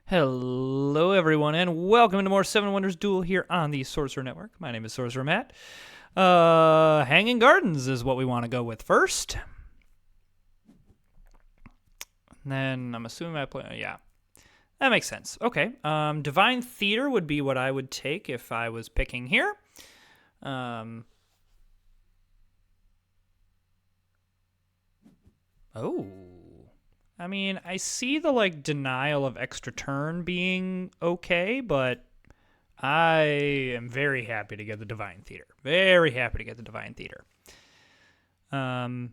Hello, everyone, and welcome to more Seven Wonders Duel here on the Sorcerer Network. My name is Sorcerer Matt. Hanging Gardens is what we want to go with first. And then I'm assuming I play. Yeah, that makes sense. Okay. Divine Theater would be what I would take if I was picking here. Oh. I mean, I see the, denial of extra turn being okay, but I am very happy to get the Divine Theater. Very happy to get the Divine Theater. Happy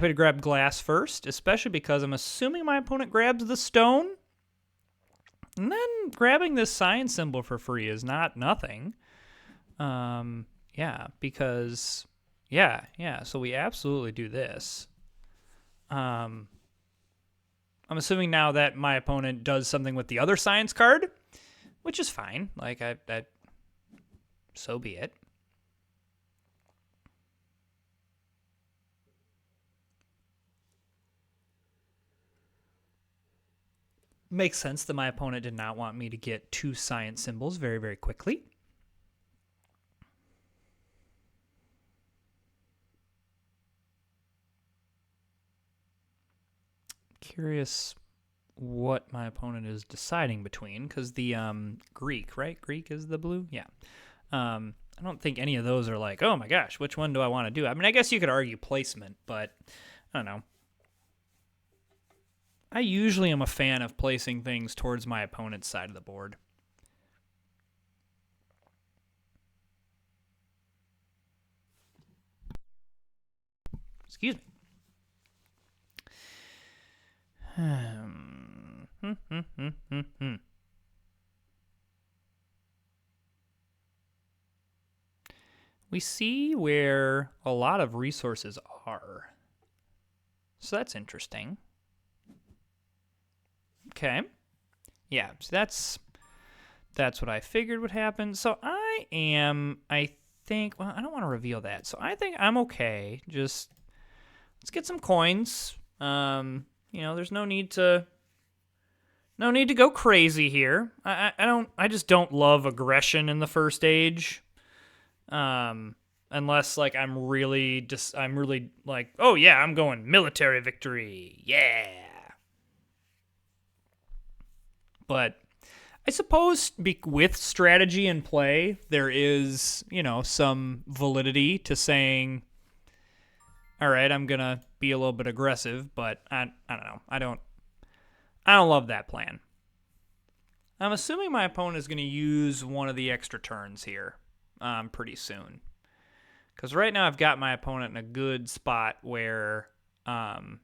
to grab Glass first, especially because I'm assuming my opponent grabs the Stone. And then grabbing this Science symbol for free is not nothing. Yeah, because... Yeah, so we absolutely do this. I'm assuming now that my opponent does something with the other Science card, which is fine. So be it. Makes sense that my opponent did not want me to get two Science symbols very, very quickly. Curious what my opponent is deciding between, because the Greek, right? Greek is the blue? Yeah. I don't think any of those are like, oh my gosh, which one do I want to do? I mean, I guess you could argue placement, but I don't know. I usually am a fan of placing things towards my opponent's side of the board. Excuse me. We see where a lot of resources are. So that's interesting. Okay. Yeah, so that's what I figured would happen. So I think, well, I don't want to reveal that. So I think I'm okay. Just let's get some coins. There's no need to go crazy here. I just don't love aggression in the first age. Unless I'm really like, oh yeah, I'm going military victory. Yeah. But I suppose with strategy in play, there is, some validity to saying, all right, I'm going to be a little bit aggressive, but I don't know. I don't love that plan. I'm assuming my opponent is going to use one of the extra turns here pretty soon. Because right now I've got my opponent in a good spot where I'm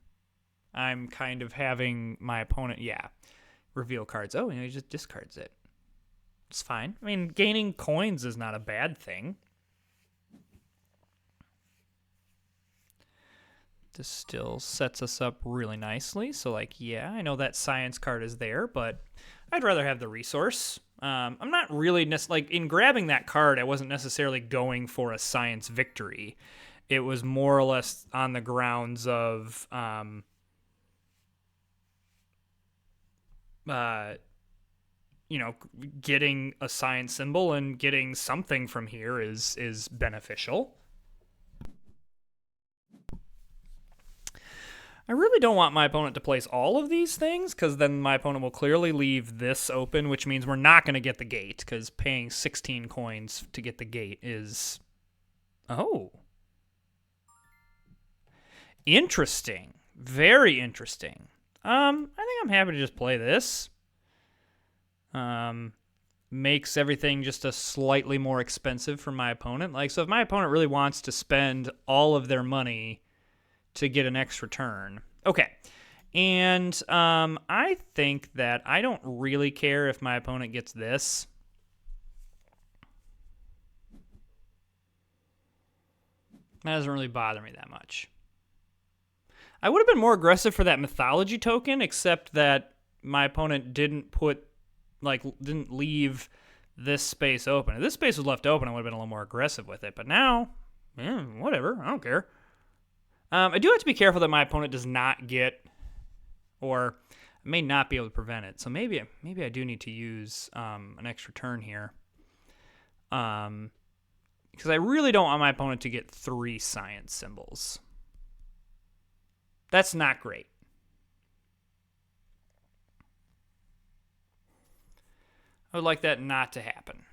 kind of having my opponent, reveal cards. Oh, he just discards it. It's fine. I mean, gaining coins is not a bad thing. This still sets us up really nicely. So, I know that Science card is there, but I'd rather have the resource. I'm not really in grabbing that card, I wasn't necessarily going for a Science victory. It was more or less on the grounds of getting a Science symbol and getting something from here is beneficial. I really don't want my opponent to place all of these things, because then my opponent will clearly leave this open, which means we're not going to get the gate, because paying 16 coins to get the gate is... Oh. Interesting. Very interesting. I think I'm happy to just play this. Makes everything just a slightly more expensive for my opponent. So if my opponent really wants to spend all of their money to get an extra turn. Okay. And I think that I don't really care if my opponent gets this. That doesn't really bother me that much. I would have been more aggressive for that mythology token, except that my opponent didn't leave this space open. If this space was left open, I would have been a little more aggressive with it. But now, whatever. I don't care. I do have to be careful that my opponent does not get, or I may not be able to prevent it. So maybe I do need to use an extra turn here. Because I really don't want my opponent to get 3 science symbols. That's not great. I would like that not to happen.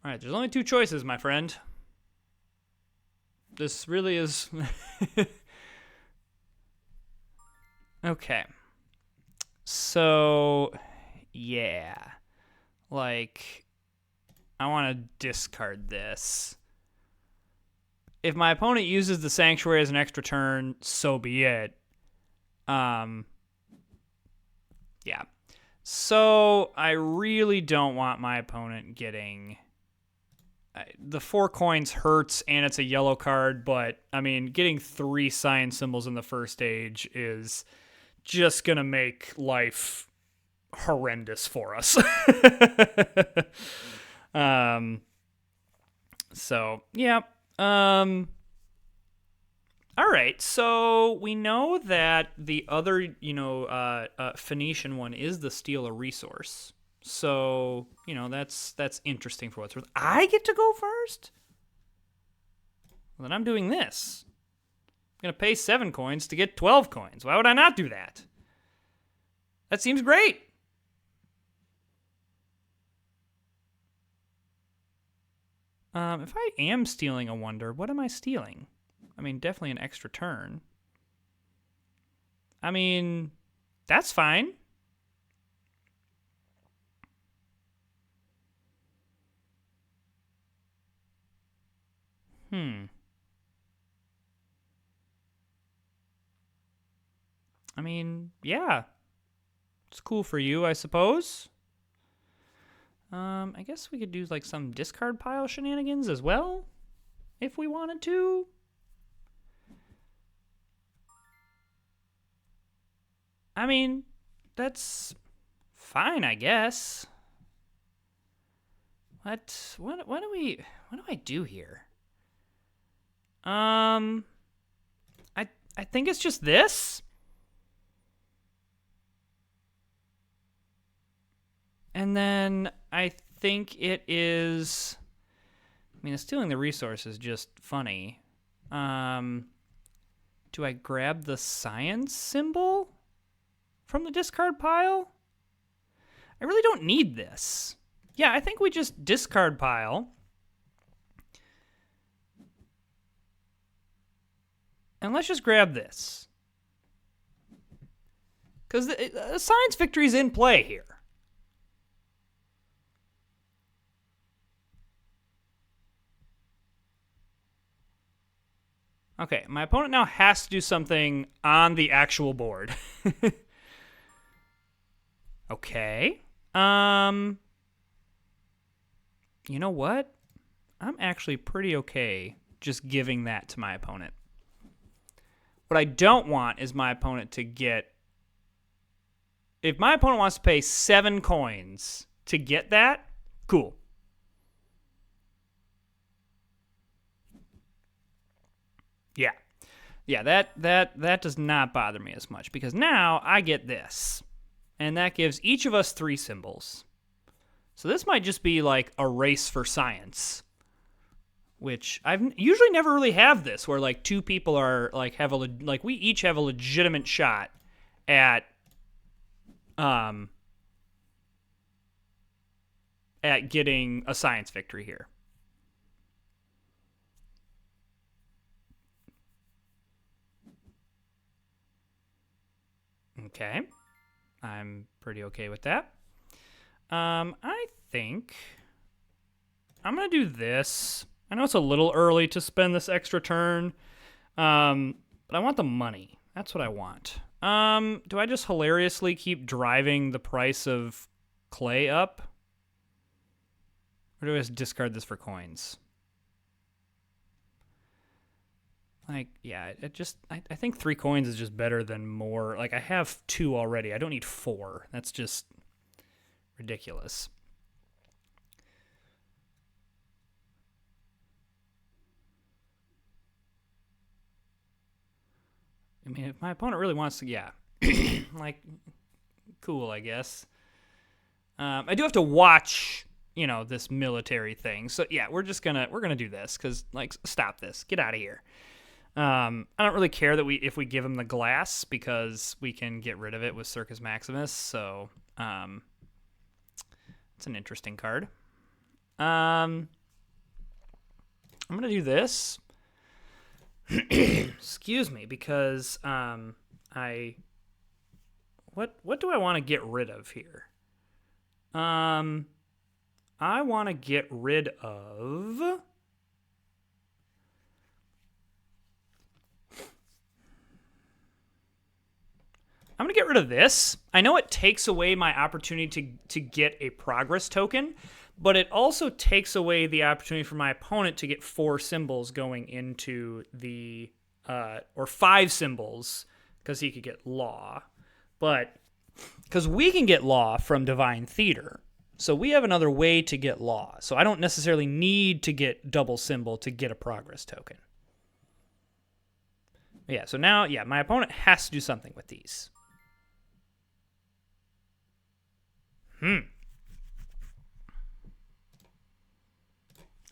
All right, there's only 2 choices, my friend. This really is... Okay. So, yeah. Like, I want to discard this. If my opponent uses the Sanctuary as an extra turn, so be it. Yeah. So, I really don't want my opponent getting... The 4 coins hurts, and it's a yellow card, but, I mean, getting 3 science symbols in the first stage is just going to make life horrendous for us. So, yeah. All right, so we know that the other, Phoenician one is the steal a resource. So, that's interesting for what's worth. I get to go first? Well, then I'm doing this. I'm going to pay 7 coins to get 12 coins. Why would I not do that? That seems great. If I am stealing a wonder, what am I stealing? I mean, definitely an extra turn. I mean, that's fine. I mean, yeah. It's cool for you, I suppose. I guess we could do like some discard pile shenanigans as well, if we wanted to. I mean, that's fine, I guess. What do I do here? I think it's just this. And then I think it is... I mean, stealing the resource is just funny. Do I grab the science symbol from the discard pile? I really don't need this. Yeah, I think we just discard pile. And let's just grab this. Because the science victory is in play here. Okay, my opponent now has to do something on the actual board. Okay. You know what? I'm actually pretty okay just giving that to my opponent. What I don't want is my opponent to get... If my opponent wants to pay 7 coins to get that, cool. Yeah. Yeah, that does not bother me as much, because now I get this. And that gives each of us 3 symbols. So this might just be like a race for science, which I've usually never really have this, where like 2 people are like we each have a legitimate shot at getting a science victory here. Okay. I'm pretty okay with that. I think I'm going to do this. I know it's a little early to spend this extra turn, but I want the money. That's what I want. Do I just hilariously keep driving the price of clay up? Or do I just discard this for coins? Like, yeah, I think 3 coins is just better than more. Like, I have 2 already. I don't need 4. That's just ridiculous. I mean, if my opponent really wants to, yeah. Like, cool, I guess. I do have to watch, this military thing. So yeah, we're gonna do this because stop this, get out of here. I don't really care that if we give him the glass because we can get rid of it with Circus Maximus. So it's an interesting card. I'm gonna do this. Excuse me, because what do I want to get rid of here? I want to get rid of. I'm going to get rid of this. I know it takes away my opportunity to get a progress token, but it also takes away the opportunity for my opponent to get 4 symbols going into the, or 5 symbols, because he could get law. But, because we can get law from Divine Theater, so we have another way to get law. So I don't necessarily need to get double symbol to get a progress token. Yeah, so now, yeah, my opponent has to do something with these. I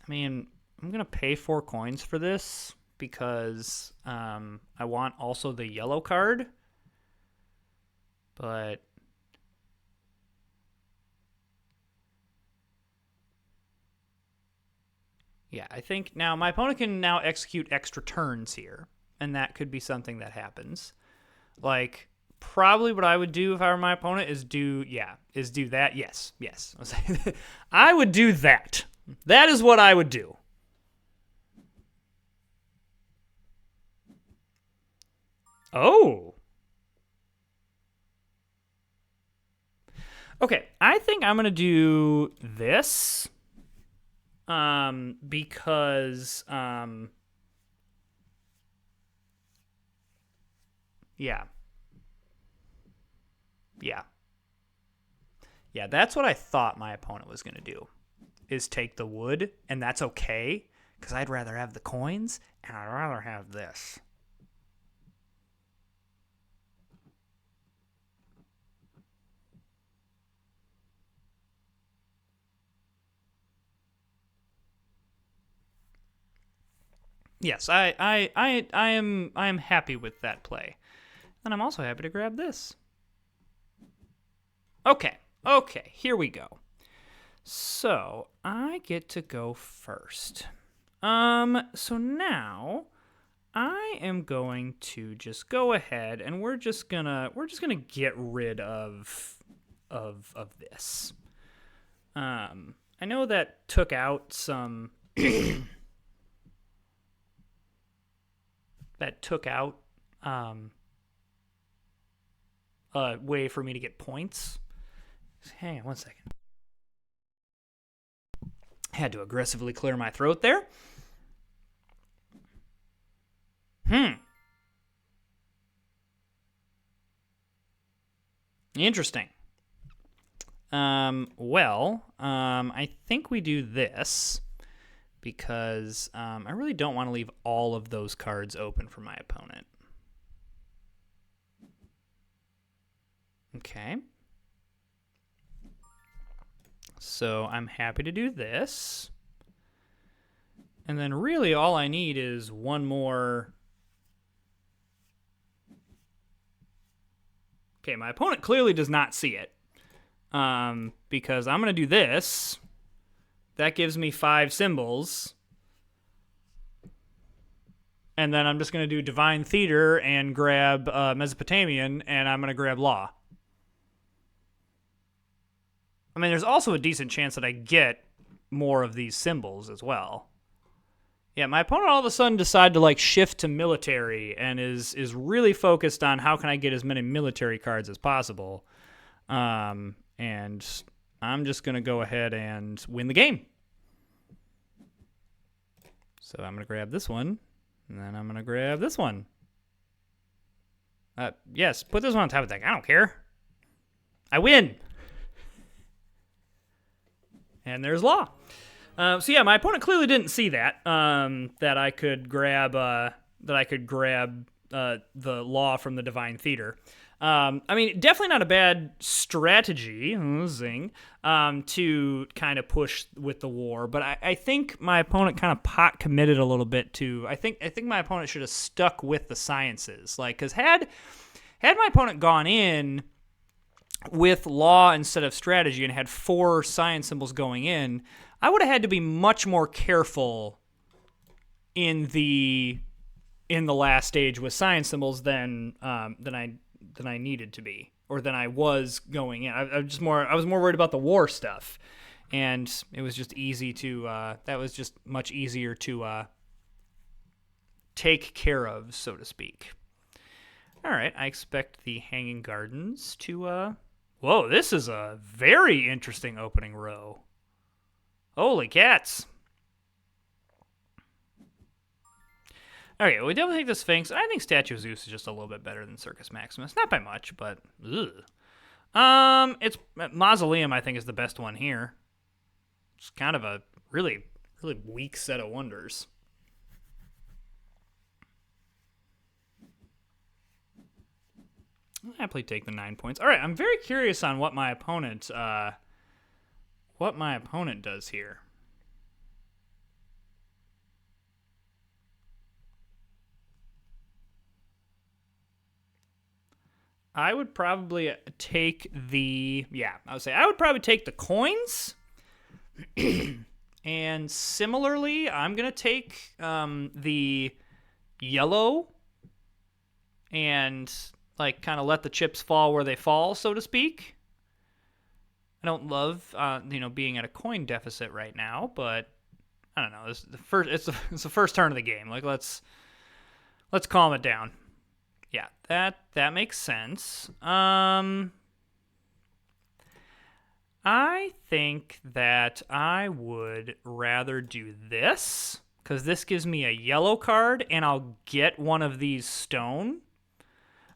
mean, I'm going to pay 4 coins for this because I want also the yellow card. But yeah, I think now my opponent can now execute extra turns here, and that could be something that happens. Like, probably what I would do if I were my opponent is do that. Yes. I would do that. That is what I would do. Oh. Okay, I think I'm going to do this. Because, yeah. Yeah, that's what I thought my opponent was going to do, is take the wood, and that's okay, because I'd rather have the coins, and I'd rather have this. Yes, I am happy with that play. And I'm also happy to grab this. Okay, here we go. So, I get to go first. So now I am going to just go ahead and we're just gonna get rid of this. I know that took out some a way for me to get points. Hang on one second. Had to aggressively clear my throat there. Interesting. I think we do this because I really don't want to leave all of those cards open for my opponent. Okay. So I'm happy to do this. And then really all I need is one more. Okay, my opponent clearly does not see it. Because I'm going to do this. That gives me 5 symbols. And then I'm just going to do Divine Theater and grab Mesopotamian, and I'm going to grab Law. I mean, there's also a decent chance that I get more of these symbols as well. Yeah, my opponent all of a sudden decided to shift to military and is really focused on how can I get as many military cards as possible. And I'm just going to go ahead and win the game. So I'm going to grab this one, and then I'm going to grab this one. Yes, put this one on top of the deck. I don't care. I win. And there's Law. So yeah, my opponent clearly didn't see that. That I could grab the law from the Divine Theater. I mean, definitely not a bad strategy, zing, to kind of push with the war. But I think my opponent kind of pot committed a little bit to. I think my opponent should have stuck with the sciences, like because had my opponent gone in with law instead of strategy and had 4 science symbols going in, I would have had to be much more careful in the last stage with science symbols than I needed to be, or than I was going in. I was more worried about the war stuff, and it was just easy to that was just much easier to take care of, so to speak. All right, I expect the Hanging Gardens to whoa, this is a very interesting opening row. Holy cats. Okay, we definitely take the Sphinx. I think Statue of Zeus is just a little bit better than Circus Maximus. Not by much, but ugh. It's Mausoleum, I think, is the best one here. It's kind of a really, really weak set of wonders. I'll happily take the 9 points. All right, I'm very curious on what my opponent does here. I would probably take the I would probably take the coins. And similarly, I'm gonna take the yellow and like kind of let the chips fall where they fall, so to speak. I don't love being at a coin deficit right now, but I don't know. It's the first turn of the game. Like let's calm it down. Yeah, that makes sense. I think that I would rather do this, because this gives me a yellow card, and I'll get one of these stone.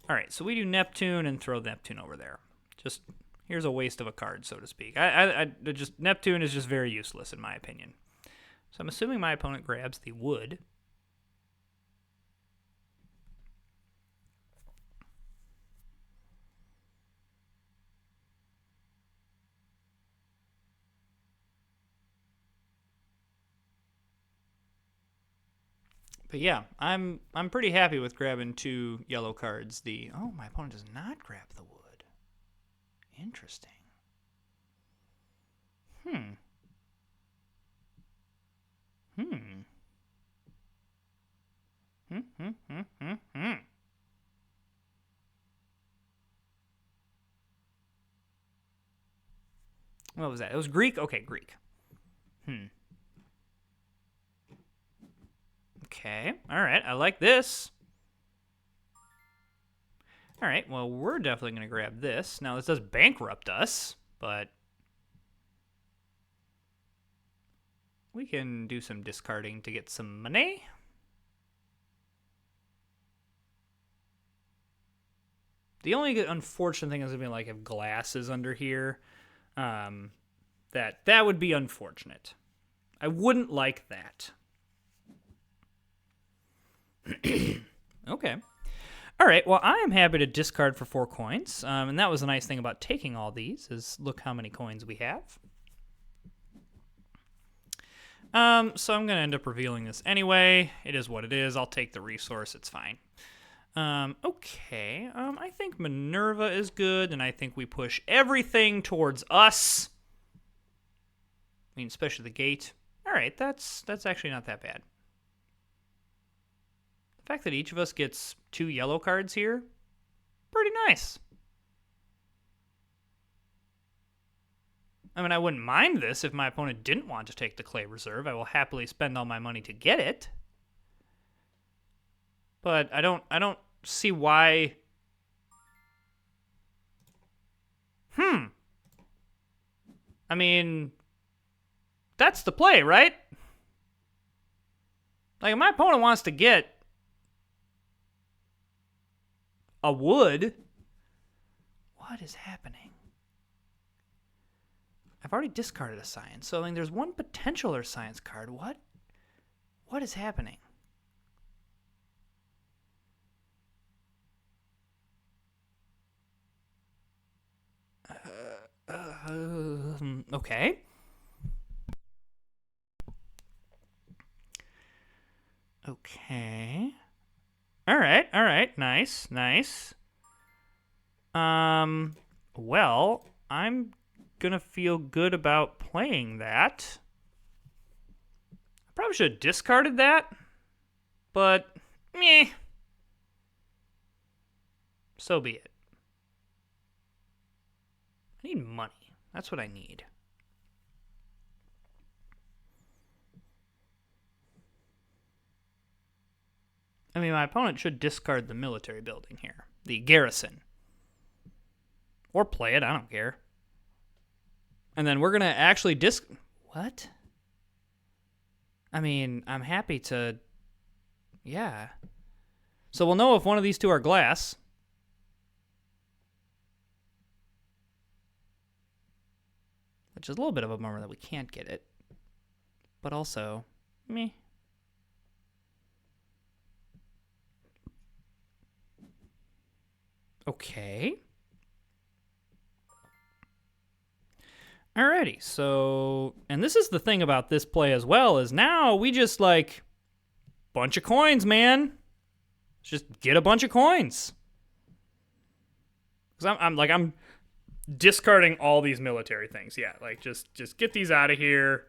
All right, so we do Neptune and throw Neptune over there. Just, here's a waste of a card, so to speak. Neptune is just very useless, in my opinion. So I'm assuming my opponent grabs the wood. But yeah, I'm pretty happy with grabbing 2 yellow cards. My opponent does not grab the wood. Interesting. What was that? It was Greek? Okay, Greek. Okay, all right, I like this. All right, well, we're definitely going to grab this. Now, this does bankrupt us, but we can do some discarding to get some money. The only unfortunate thing is going to be like if glass is under here. That would be unfortunate. I wouldn't like that. Okay. All right, well, I am happy to discard for 4 coins. And that was the nice thing about taking all these, is look how many coins we have. So I'm going to end up revealing this anyway. It is what it is. I'll take the resource. It's fine. Okay. I think Minerva is good, and I think we push everything towards us. I mean, especially the gate. All right, that's actually not that bad. The fact that each of us gets 2 yellow cards here, pretty nice. I mean, I wouldn't mind this if my opponent didn't want to take the clay reserve. I will happily spend all my money to get it. But I don't see why. I mean, that's the play, right? Like, if my opponent wants to get a wood, what is happening? I've already discarded a science, so I mean, there's one potential or science card. What is happening? Okay. Okay. All right. Nice. Well, I'm gonna feel good about playing that. I probably should have discarded that, but meh. So be it. I need money. That's what I need. I mean, my opponent should discard the military building here, the garrison. Or play it, I don't care. And then we're going to actually What? I mean, I'm happy to... Yeah. So we'll know if one of these two are glass. Which is a little bit of a bummer that we can't get it. But also, meh. Okay. Alrighty, so... And this is the thing about this play as well, is now we just, like... Bunch of coins, man. Just get a bunch of coins. Because I'm discarding all these military things. Yeah, like, just get these out of here.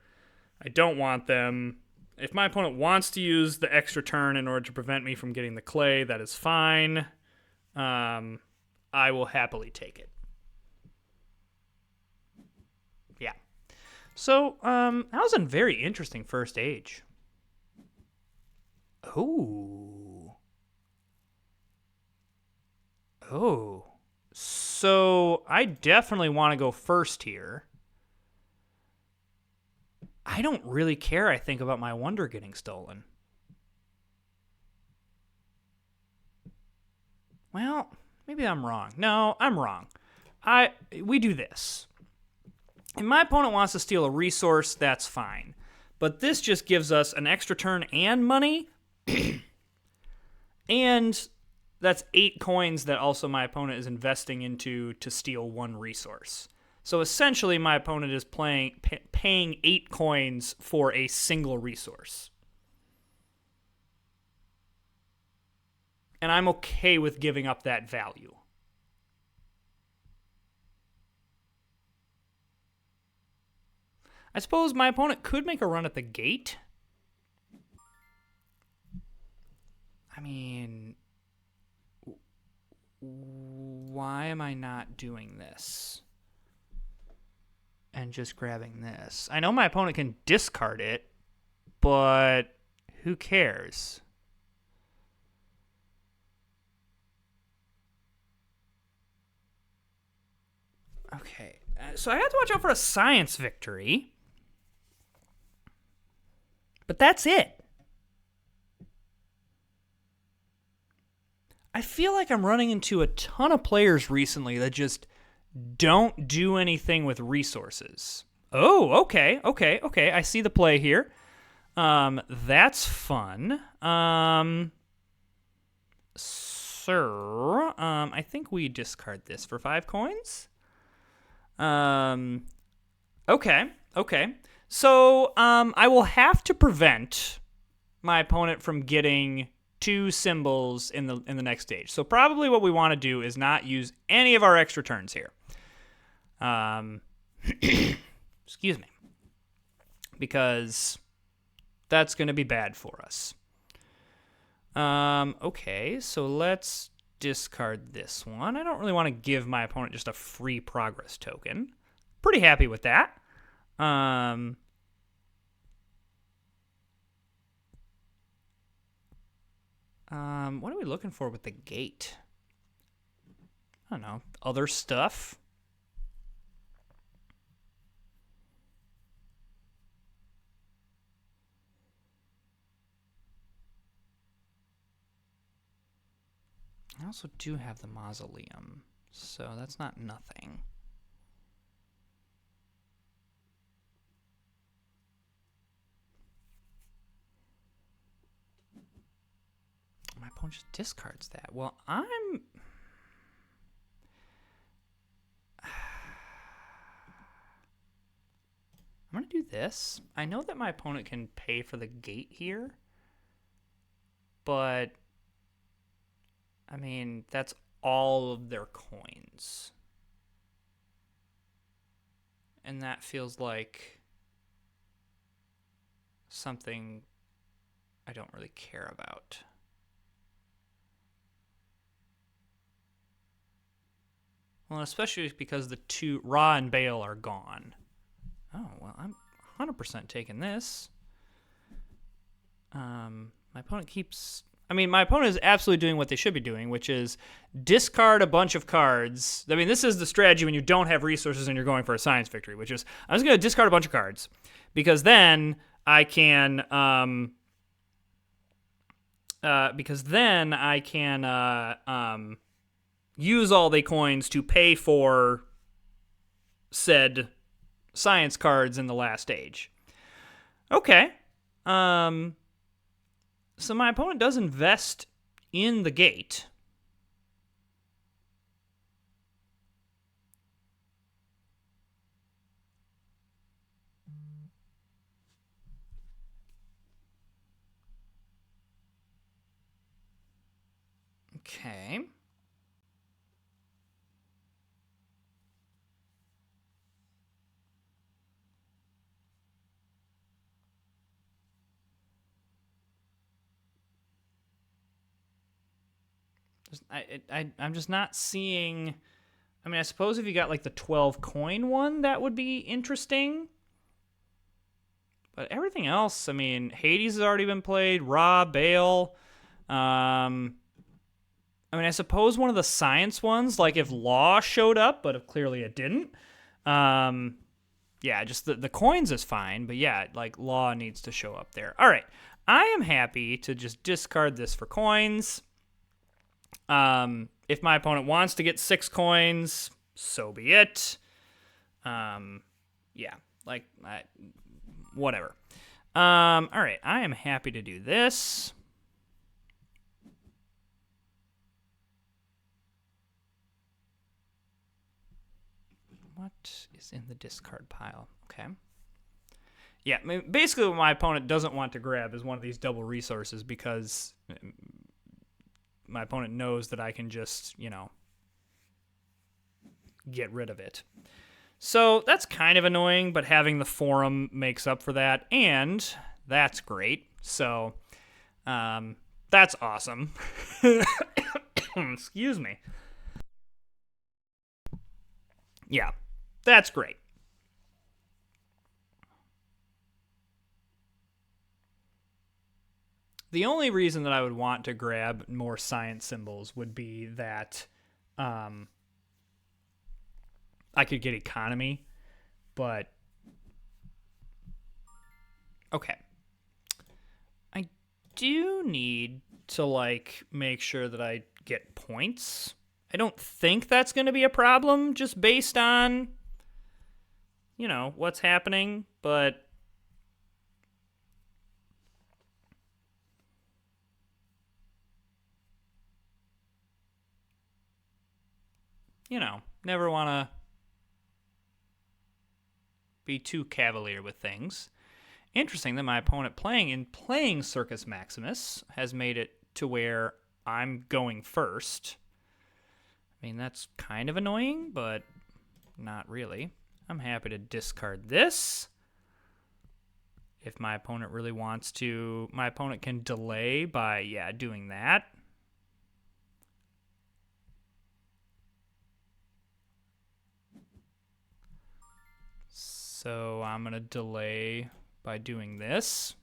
I don't want them. If my opponent wants to use the extra turn in order to prevent me from getting the clay, that is fine. I will happily take it. Yeah. So, that was a very interesting first age. Oh. So, I definitely want to go first here. I don't really care, I think, about my wonder getting stolen. Well, maybe I'm wrong. No, I'm wrong. We do this. If my opponent wants to steal a resource, that's fine. But this just gives us an extra turn and money. And that's 8 coins that also my opponent is investing into to steal 1 resource. So essentially, my opponent is paying 8 coins for a single resource. And I'm okay with giving up that value. I suppose my opponent could make a run at the gate. I mean, why am I not doing this? And just grabbing this. I know my opponent can discard it, but who cares? Okay, so I have to watch out for a science victory. But that's it. I feel like I'm running into a ton of players recently that just don't do anything with resources. Oh, okay. I see the play here. That's fun. Sir, I think we discard this for 5 coins. Okay. So, I will have to prevent my opponent from getting 2 symbols in the next stage. So probably what we want to do is not use any of our extra turns here. Excuse me. Because that's going to be bad for us. Okay, so let's discard this one. I don't really want to give my opponent just a free progress token. Pretty happy with that. What are we looking for with the gate? I don't know. Other stuff? I also do have the mausoleum, so that's not nothing. My opponent just discards that. Well, I'm... I'm going to do this. I know that my opponent can pay for the gate here, but I mean, that's all of their coins. And that feels like something I don't really care about. Well, especially because the two Ra and Bale are gone. Oh, well, I'm 100% taking this. My opponent keeps... I mean, my opponent is absolutely doing what they should be doing, which is discard a bunch of cards. I mean, this is the strategy when you don't have resources and you're going for a science victory, which is I'm just going to discard a bunch of cards because then I can use all the coins to pay for said science cards in the last stage. Okay. So my opponent does invest in the gate. Okay. I'm just not seeing... I mean, I suppose if you got like the 12 coin one, that would be interesting. But everything else, I mean, Hades has already been played. Ra, Bale. I mean, I suppose one of the science ones, like if Law showed up, but if clearly it didn't. Yeah, just the coins is fine. But yeah, like Law needs to show up there. All right. I am happy to just discard this for coins. If my opponent wants to get 6 coins, so be it. Yeah, like, whatever. All right, I am happy to do this. What is in the discard pile? Okay. Yeah, basically what my opponent doesn't want to grab is one of these double resources because my opponent knows that I can just, get rid of it. So that's kind of annoying, but having the forum makes up for that, and that's great. So that's awesome. Excuse me. Yeah, that's great. The only reason that I would want to grab more science symbols would be that I could get economy, but okay. I do need to make sure that I get points. I don't think that's going to be a problem just based on what's happening, but never want to be too cavalier with things. Interesting that my opponent playing Circus Maximus has made it to where I'm going first. I mean, that's kind of annoying, but not really. I'm happy to discard this. If my opponent really wants to, my opponent can delay by, doing that. So I'm going to delay by doing this.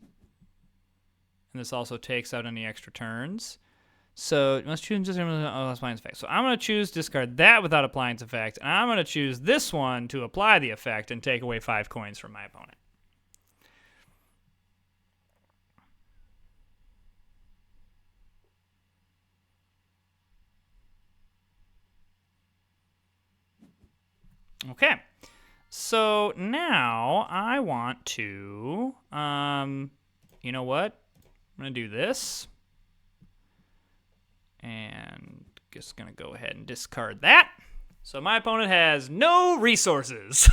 And this also takes out any extra turns. So you must choose appliance effect. So I'm going to choose discard that without appliance effect. And I'm going to choose this one to apply the effect and take away 5 coins from my opponent. Okay. So now I want to, you know what? I'm going to do this. And just going to go ahead and discard that. So my opponent has no resources.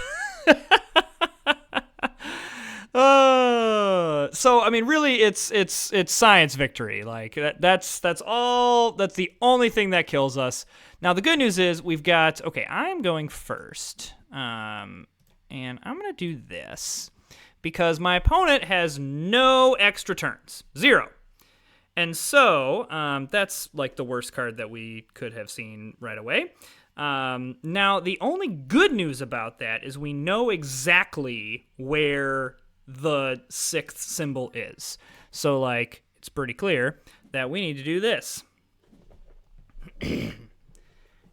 So I mean, really, it's science victory. Like that's all. That's the only thing that kills us. Now the good news is we've got. Okay, I'm going first. And I'm gonna do this because my opponent has no extra turns, 0. And so that's like the worst card that we could have seen right away. Now, the only good news about that is we know exactly where the 6th symbol is. So, like, it's pretty clear that we need to do this.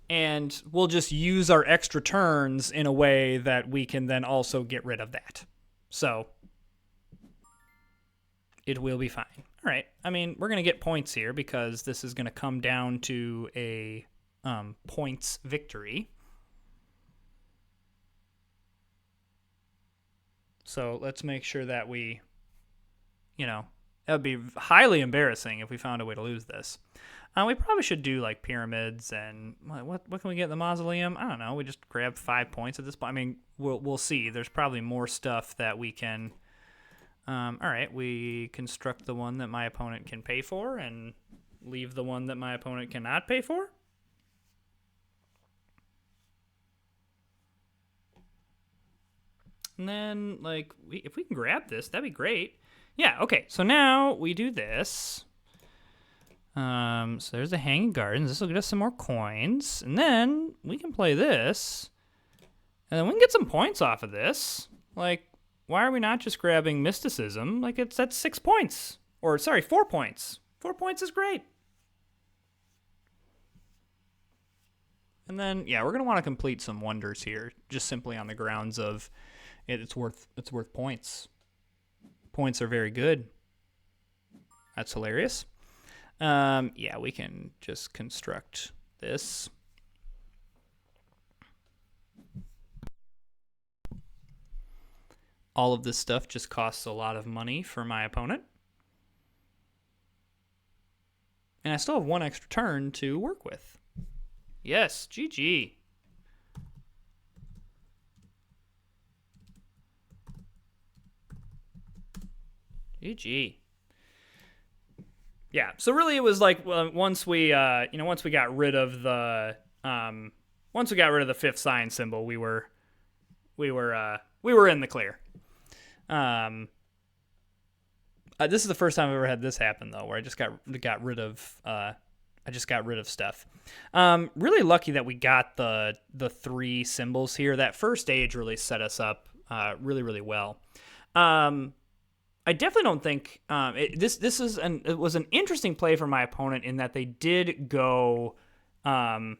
And we'll just use our extra turns in a way that we can then also get rid of that. So, it will be fine. All right. I mean, we're going to get points here because this is going to come down to a points victory. So let's make sure that we, it would be highly embarrassing if we found a way to lose this. We probably should do like pyramids and what can we get in the mausoleum? I don't know. We just grab 5 points at this point. I mean, we'll see. There's probably more stuff that we can. All right, we construct the one that my opponent can pay for and leave the one that my opponent cannot pay for. And then, like, if we can grab this, that'd be great. Yeah, okay, so now we do this. So there's the Hanging Gardens. This will get us some more coins. And then we can play this. And then we can get some points off of this. Like, why are we not just grabbing Mysticism? Like, that's 6 points. Or, sorry, 4 points. 4 points is great. And then, yeah, we're going to want to complete some wonders here, just simply on the grounds of it's worth points. Points are very good. That's hilarious. Yeah, we can just construct this. All of this stuff just costs a lot of money for my opponent. And I still have 1 extra turn to work with. Yes, GG. GG. Yeah, so really it was like once we got rid of the 5th sign symbol, we were in the clear. This is the first time I've ever had this happen though, where I just got rid of stuff. Really lucky that we got the 3 symbols here. That first stage really set us up really, really well. I definitely don't think it was an interesting play for my opponent in that they did go. I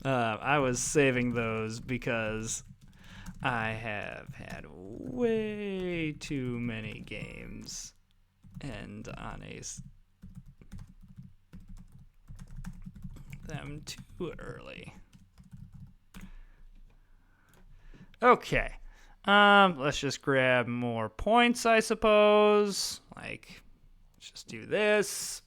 was saving those because I have had way too many games, and on them too early. Okay. Let's just grab more points, I suppose. Like, let's just do this.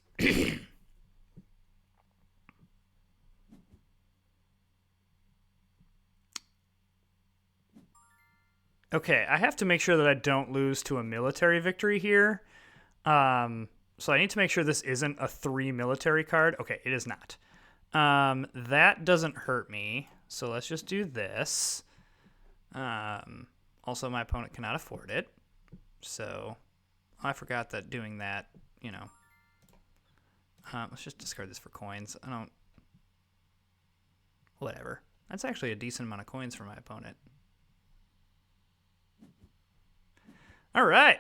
Okay, I have to make sure that I don't lose to a military victory here. So I need to make sure this isn't a 3 military card. Okay, it is not. That doesn't hurt me. So let's just do this. Also, my opponent cannot afford it. So I forgot that doing that, let's just discard this for coins. Whatever. That's actually a decent amount of coins for my opponent. All right.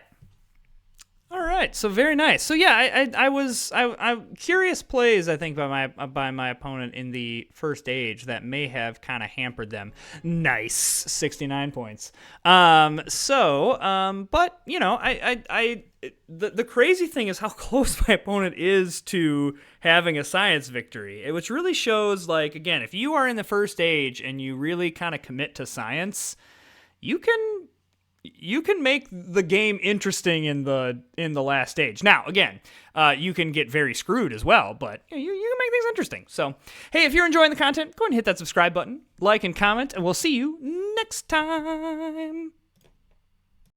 So very nice. So yeah, I curious plays, I think, by my opponent in the first stage that may have kind of hampered them. Nice, 69 points. But the crazy thing is how close my opponent is to having a science victory, which really shows, like, again, if you are in the first stage and you really kind of commit to science, you can make the game interesting in the last stage. Now, again, you can get very screwed as well, but you can make things interesting. So, hey, if you're enjoying the content, go ahead and hit that subscribe button, like and comment, and we'll see you next time.